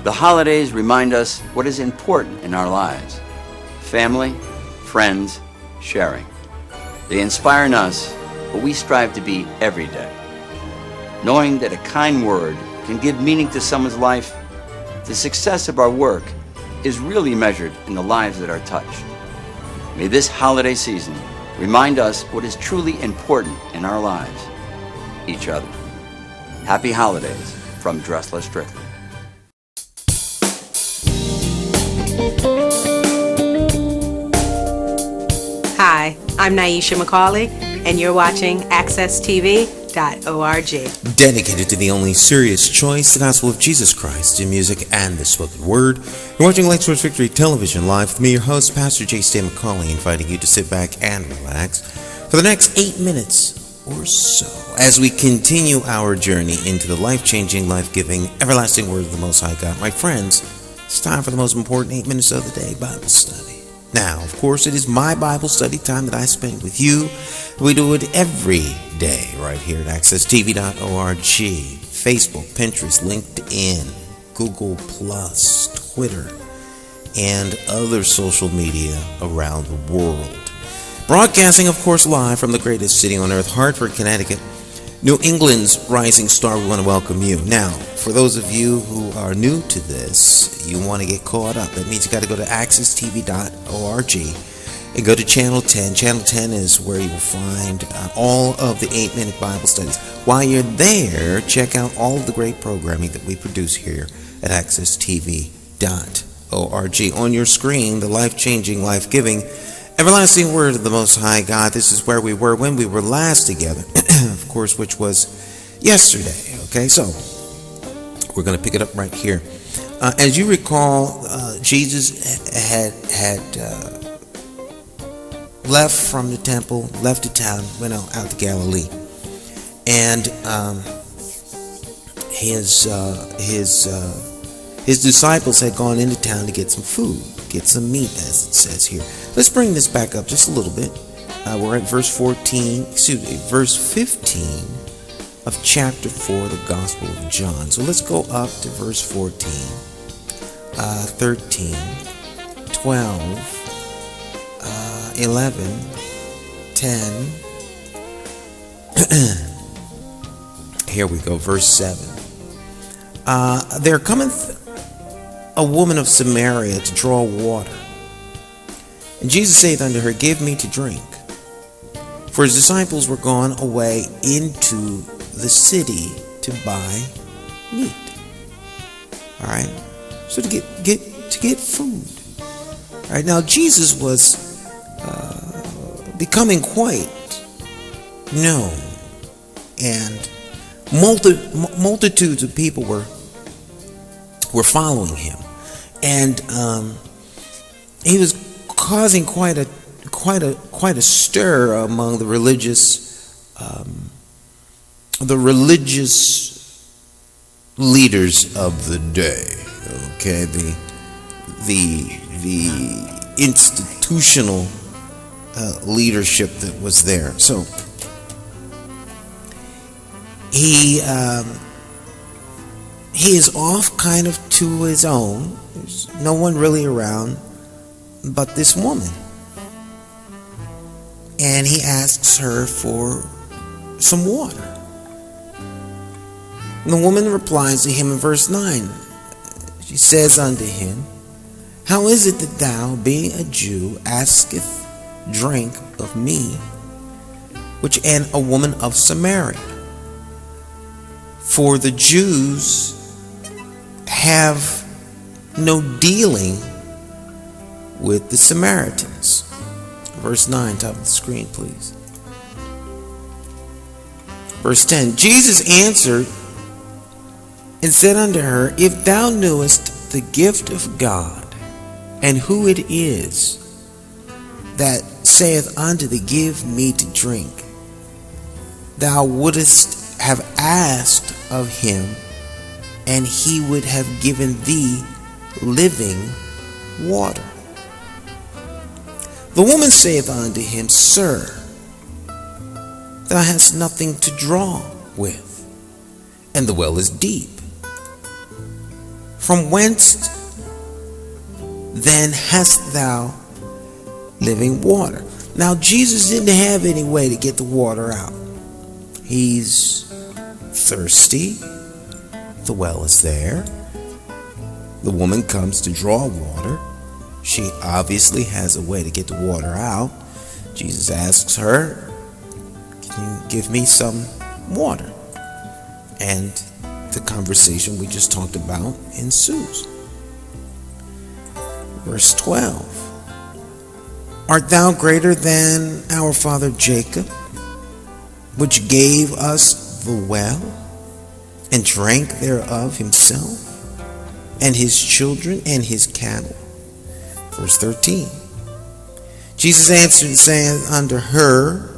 The holidays remind us what is important in our lives: family, friends, sharing. They inspire in us what we strive to be every day. Knowing that a kind word can give meaning to someone's life, the success of our work is really measured in the lives that are touched. May this holiday season remind us what is truly important in our lives: each other. Happy holidays from Dressler Strictly. Hi, I'm Nyesha McCauley, and you're watching AccessTV.org. Dedicated to the only serious choice, the gospel of Jesus Christ in music and the spoken word. You're watching Light Source Victory Television Live with me, your host, Pastor Nyesha McCauley, inviting you to sit back and relax for the next 8 minutes or so as we continue our journey into the life-changing, life-giving, everlasting word of the Most High God. My friends, it's time for the most important 8 minutes of the day, Bible study. Now, of course, it is my Bible study time that I spend with you. We do it every day right here at AccessTV.org, Facebook, Pinterest, LinkedIn, Google+, Twitter, and other social media around the world. Broadcasting, of course, live from the greatest city on earth, Hartford, Connecticut, New England's rising star. We want to welcome you. Now, for those of you who are new to this, you want to get caught up. That means you got to go to AccessTV.org and go to Channel 10. Channel 10 is where you will find all of the 8-minute Bible studies. While you're there, check out all of the great programming that we produce here at AccessTV.org. On your screen, the life-changing, life-giving, everlasting word of the Most High God. This is where we were when we were last together, of course, which was yesterday. Okay, so we're going to pick it up right here. As you recall, Jesus had left from the temple, left the town, went out to Galilee, and his disciples had gone into town to get some food, get some meat, as it says here. Let's bring this back up just a little bit. We're at verse 15 of chapter 4 of the Gospel of John. So let's go up to verse 14, 13, 12, 11, 10. Here we go, verse 7. There cometh a woman of Samaria to draw water. And Jesus saith unto her, Give me to drink. For his disciples were gone away into the city to buy meat. All right, so to get food. All right, now Jesus was becoming quite known, and multitudes of people were following him, and he was causing quite a stir among the religious leaders of the day. Okay, the institutional leadership that was there. So he is off kind of to his own. There's no one really around but this woman. And he asks her for some water. And the woman replies to him in verse 9. She says unto him, How is it that thou, being a Jew, askest drink of me, which am a woman of Samaria? For the Jews have no dealing with the Samaritans. Verse 9, top of the screen, please. Verse 10, Jesus answered and said unto her, If thou knewest the gift of God, and who it is that saith unto thee, Give me to drink, thou wouldest have asked of him, and he would have given thee living water. The woman saith unto him, Sir, thou hast nothing to draw with, and the well is deep. From whence then hast thou living water? Now Jesus didn't have any way to get the water out. He's thirsty. The well is there. The woman comes to draw water. She obviously has a way to get the water out. Jesus asks her, "Can you give me some water?" And the conversation we just talked about ensues. Verse 12. Art thou greater than our father Jacob, which gave us the well, and drank thereof himself, and his children, and his cattle? Verse 13. Jesus answered and said unto her,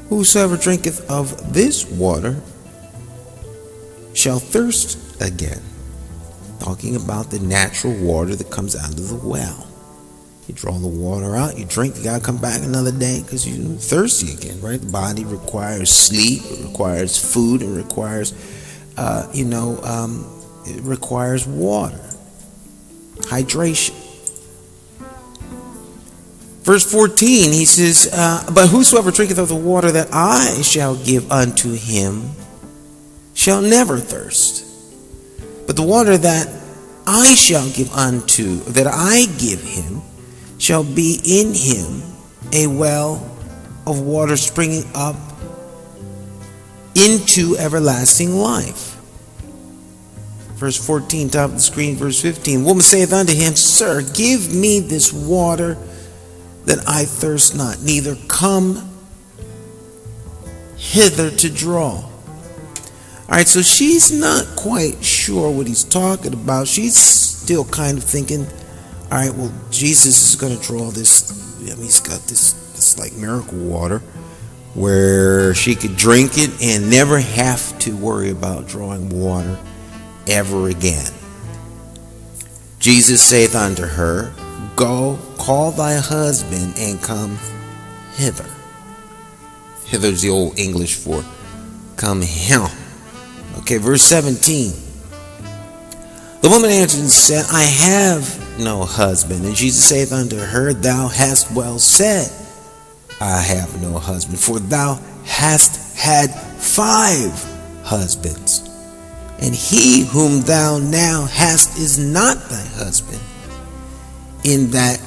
Whosoever drinketh of this water shall thirst again. Talking about the natural water that comes out of the well. You draw the water out, you drink, you gotta come back another day because you're thirsty again, right? The body requires sleep, it requires food, it requires, it requires water, hydration. Verse 14, he says, But whosoever drinketh of the water that I shall give unto him shall never thirst. But the water that I shall give unto, that I give him, shall be in him a well of water springing up into everlasting life. Verse 14, top of the screen, verse 15. Woman saith unto him, Sir, give me this water that I thirst not, neither come hither to draw. All right, so she's not quite sure what he's talking about. She's still kind of thinking, all right, well, Jesus is going to draw this. He's got this like miracle water where she could drink it and never have to worry about drawing water ever again. Jesus saith unto her, Go, call thy husband and come hither. Hither is the old English for come here. Okay, verse 17. The woman answered and said, I have no husband. And Jesus saith unto her, Thou hast well said, I have no husband, for thou hast had 5 husbands, and he whom thou now hast is not thy husband. In that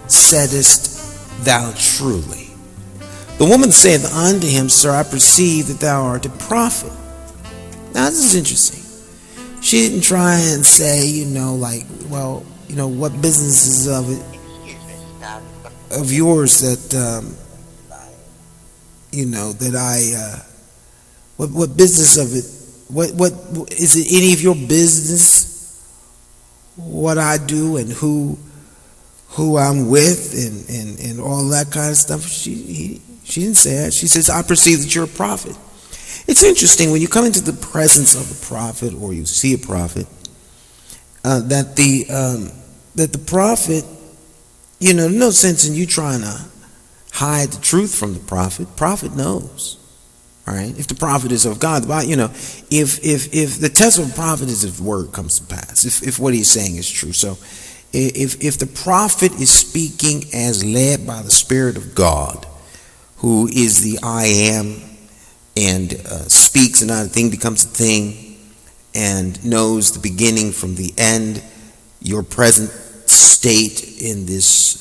saidest thou truly. The woman saith unto him, Sir, I perceive that thou art a prophet. Now this is interesting. She didn't try and say, what business is of yours that, what business of it, what is it any of your business what I do and who I'm with and all that kind of stuff? She didn't say that. She says, I perceive that you're a prophet. It's interesting when you come into the presence of a prophet or you see a prophet, that the prophet, no sense in you trying to hide the truth from the prophet. Prophet knows, all right? If the prophet is of God, if the test of a prophet is if word comes to pass, if what he's saying is true. So if the prophet is speaking as led by the Spirit of God, who is the I am, and speaks and not a thing becomes a thing, and knows the beginning from the end, your present state in this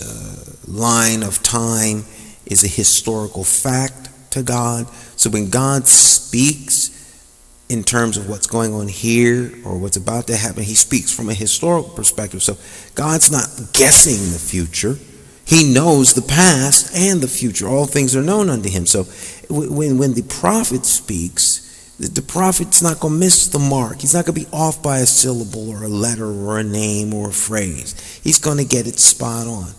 line of time is a historical fact to God. So when God speaks in terms of what's going on here or what's about to happen, he speaks from a historical perspective. So God's not guessing the future. He knows the past and the future. All things are known unto him. So when the prophet speaks, the prophet's not going to miss the mark. He's not going to be off by a syllable or a letter or a name or a phrase. He's going to get it spot on.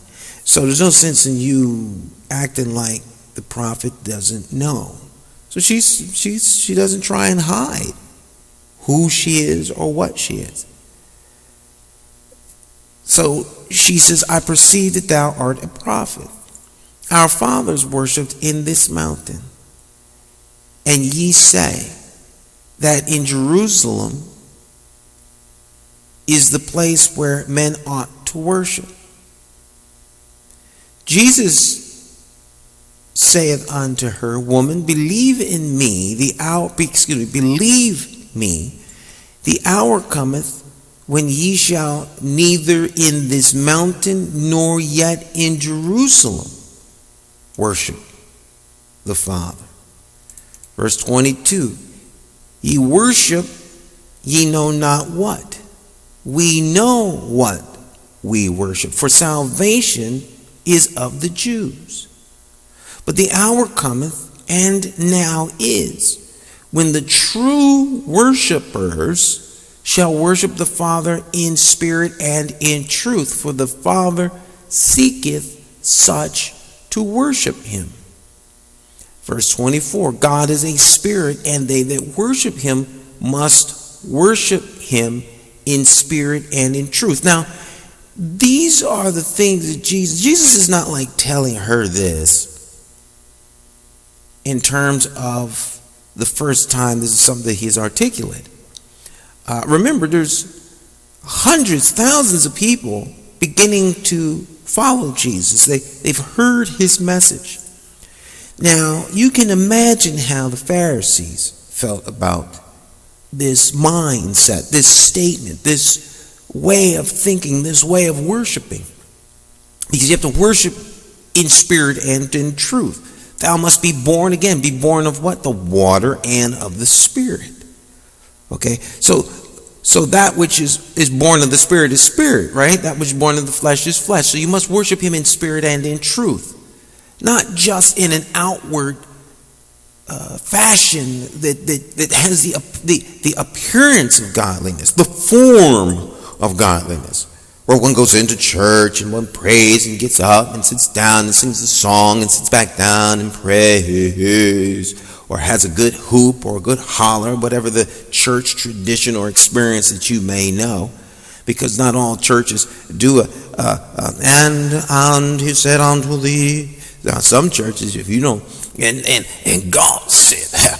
So there's no sense in you acting like the prophet doesn't know. So she doesn't try and hide who she is or what she is. So she says, I perceive that thou art a prophet. Our fathers worshipped in this mountain. And ye say that in Jerusalem is the place where men ought to worship. Jesus saith unto her, Woman, believe me, the hour cometh when ye shall neither in this mountain nor yet in Jerusalem worship the Father. Verse 22, ye worship, ye know not what. We know what we worship, for salvation is of the Jews. But the hour cometh, and now is, when the true worshipers shall worship the Father in spirit and in truth, for the Father seeketh such to worship him. Verse 24, God is a spirit, and they that worship him must worship him in spirit and in truth. Now, these are the things that Jesus is not like telling her this in terms of the first time this is something that he's articulated. Remember, there's hundreds, thousands of people beginning to follow Jesus. They've heard his message. Now, you can imagine how the Pharisees felt about this mindset, this statement, this way of thinking, this way of worshiping. Because you have to worship in spirit and in truth. Thou must be born again. Be born of what? The water and of the Spirit. Okay, so that which is born of the Spirit is spirit, right? That which is born of the flesh is flesh. So you must worship him in spirit and in truth. Not just in an outward fashion that has the appearance of godliness, the form of godliness, where one goes into church and one prays and gets up and sits down and sings a song and sits back down and prays, or has a good hoop or a good holler, whatever the church tradition or experience that you may know. Because not all churches do and he said unto thee. Now, some churches, if you don't, and God said,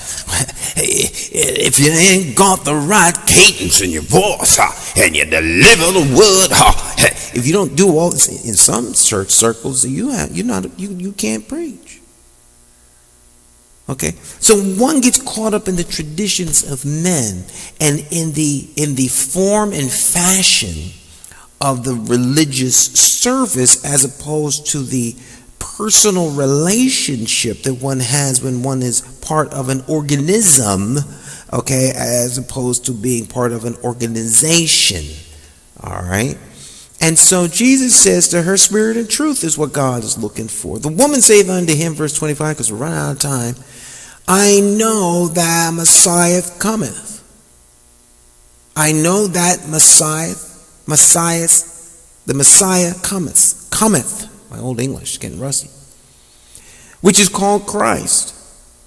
if you ain't got the right cadence in your voice, and you deliver the word, if you don't do all this, in some church circles, you can't preach. Okay, so one gets caught up in the traditions of men and in the form and fashion of the religious service, as opposed to the personal relationship that one has when one is part of an organism, okay, as opposed to being part of an organization. All right. And so Jesus says to her, spirit and truth is what God is looking for. The woman saith unto him, verse 25, because we're running out of time, I know that Messiah cometh. I know that the Messiah cometh. My old English is getting rusty. Which is called Christ.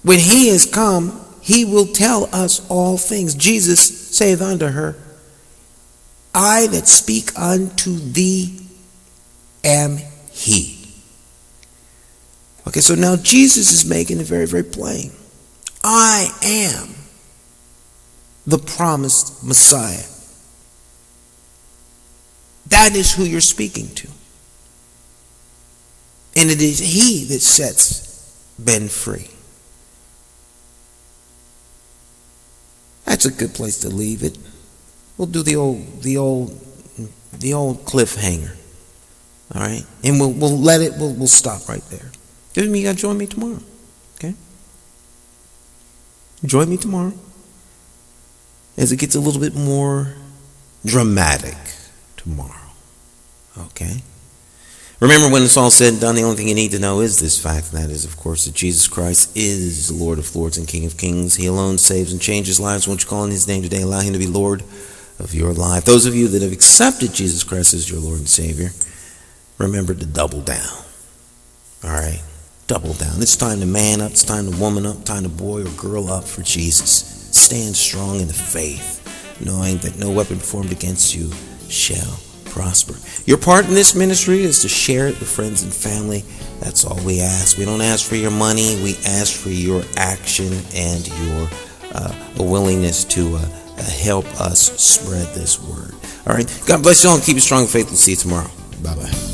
When he is come, he will tell us all things. Jesus saith unto her, I that speak unto thee am he. Okay, so now Jesus is making it very, very plain. I am the promised Messiah. That is who you're speaking to. And it is he that sets men free. That's a good place to leave it. We'll do the old cliffhanger. All right? And we'll stop right there. Doesn't mean you gotta join me tomorrow. Okay? Join me tomorrow as it gets a little bit more dramatic tomorrow. Okay? Remember, when it's all said and done, the only thing you need to know is this fact, and that is, of course, that Jesus Christ is the Lord of lords and King of kings. He alone saves and changes lives. Won't you call on his name today? Allow him to be Lord of your life. Those of you that have accepted Jesus Christ as your Lord and Savior, remember to double down. All right? Double down. It's time to man up. It's time to woman up. Time to boy or girl up for Jesus. Stand strong in the faith, knowing that no weapon formed against you shall prosper. Your part in this ministry is to share it with friends and family. That's all we ask. We don't ask for your money. We ask for your action and your willingness to help us spread this word. All right. God bless you all and keep it strong in faith. We'll see you tomorrow. Bye-bye.